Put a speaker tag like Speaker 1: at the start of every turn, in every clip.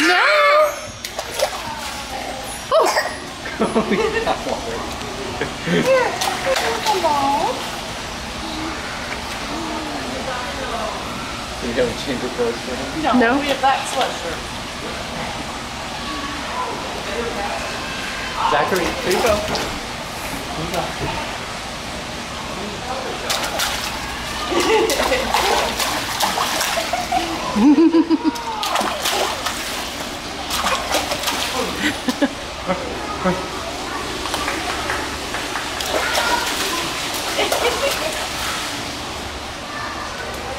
Speaker 1: No! Oh!
Speaker 2: Here, here's the ball.
Speaker 3: Do you have a change of clothes for him?
Speaker 1: No.
Speaker 4: We have that sweatshirt.
Speaker 3: Zachary, here you go.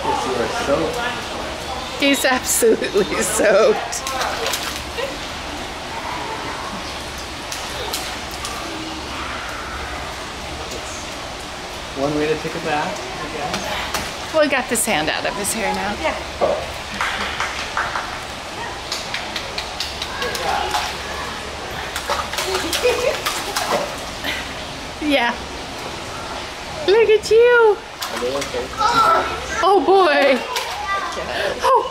Speaker 3: Yes, you are soaked.
Speaker 1: He's absolutely soaked.
Speaker 3: One way to take a bath, I guess.
Speaker 1: Well, he got the sand out of his hair now.
Speaker 4: Yeah.
Speaker 1: Yeah. Look at you.
Speaker 3: Are they okay?
Speaker 1: Oh boy. Oh.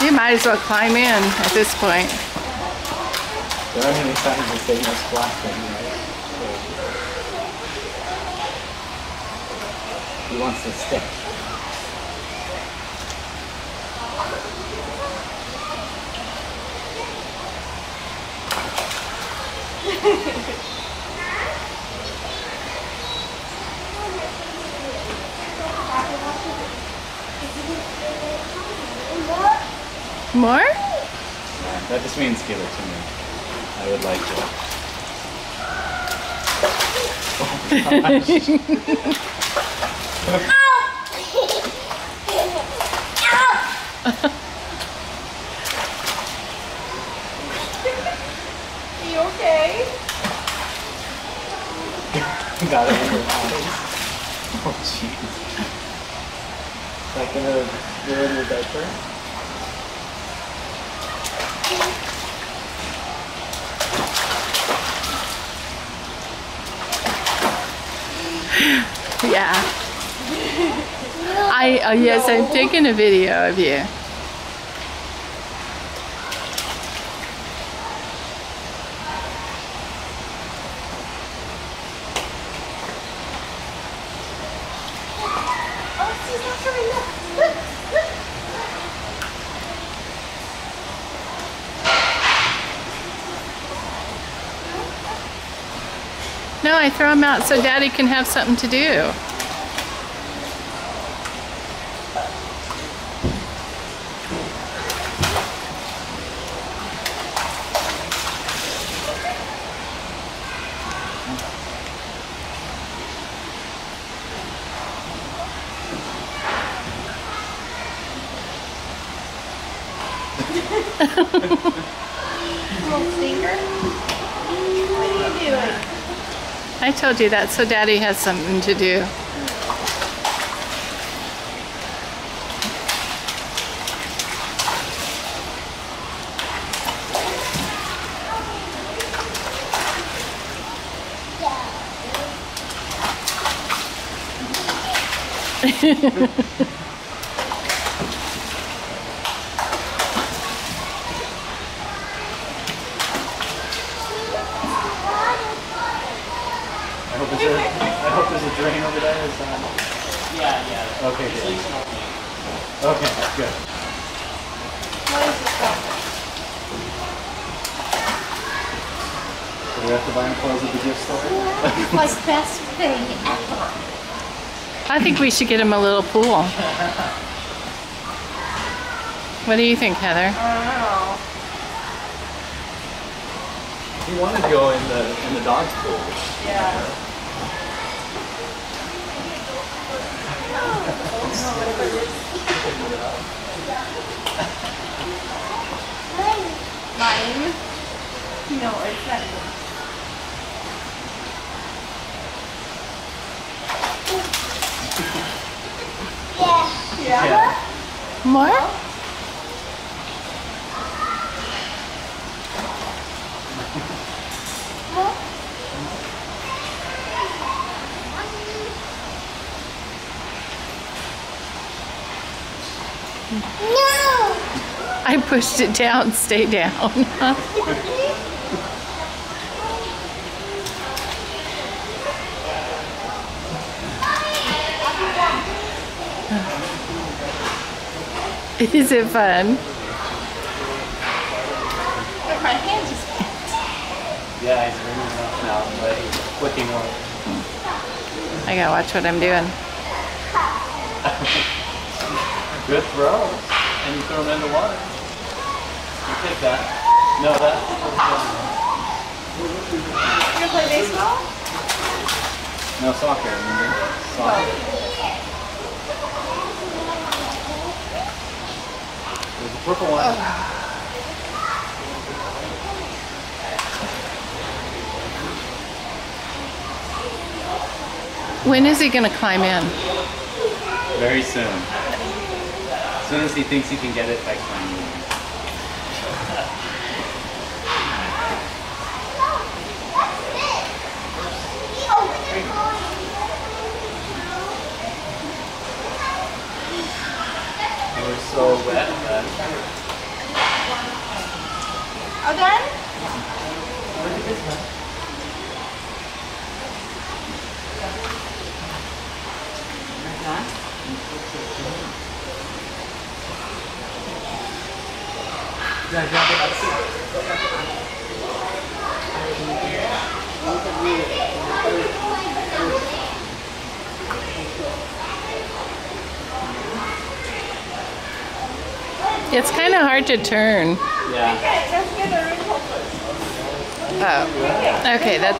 Speaker 1: You might as well climb in at this point.
Speaker 3: There aren't any signs that say no splashing, right? So he wants to stick.
Speaker 1: More?
Speaker 3: Yeah, that just means give it to me. I would like to.
Speaker 4: Are you okay?
Speaker 3: Got it in your eyes. Oh, jeez. Is that gonna ruin your diaper?
Speaker 1: Yeah. Yes, I'm taking a video of you.
Speaker 2: Oh, she's not coming up. Look, look.
Speaker 1: No, I throw him out so Daddy can have something to do.
Speaker 4: Little stinker. What are you doing?
Speaker 1: I told you that so Daddy has something to do.
Speaker 3: I hope there's a drain over there. Is that...
Speaker 5: Yeah.
Speaker 3: Okay, good. Okay, good.
Speaker 4: What is this stuff?
Speaker 3: So we have to buy him clothes at the gift store?
Speaker 2: My best thing ever.
Speaker 1: I think we should get him a little pool. What do you think, Heather?
Speaker 4: I don't know.
Speaker 3: He wanted to go in the dog's pool.
Speaker 4: Yeah. Mine? No, it's not.
Speaker 2: Yeah.
Speaker 4: Yeah.
Speaker 1: More?
Speaker 2: No.
Speaker 1: I pushed it down, stay down. Is it fun?
Speaker 4: But my hands just
Speaker 5: Yeah, he's bringing nothing out, but he's flicking one.
Speaker 1: I gotta watch what I'm doing.
Speaker 5: Good throw. And you throw them in the water. You take that. No, that's
Speaker 4: You gonna play baseball?
Speaker 5: no soccer, remember? Soccer. There's a purple one.
Speaker 1: When is he gonna climb in?
Speaker 5: Very soon. As soon as he thinks he can get it by climbing in. We're so wet, but
Speaker 4: All done?
Speaker 1: It's kind of hard to turn.
Speaker 5: yeah.
Speaker 4: Okay, let's get the wrinkle first.
Speaker 1: Oh, okay, that's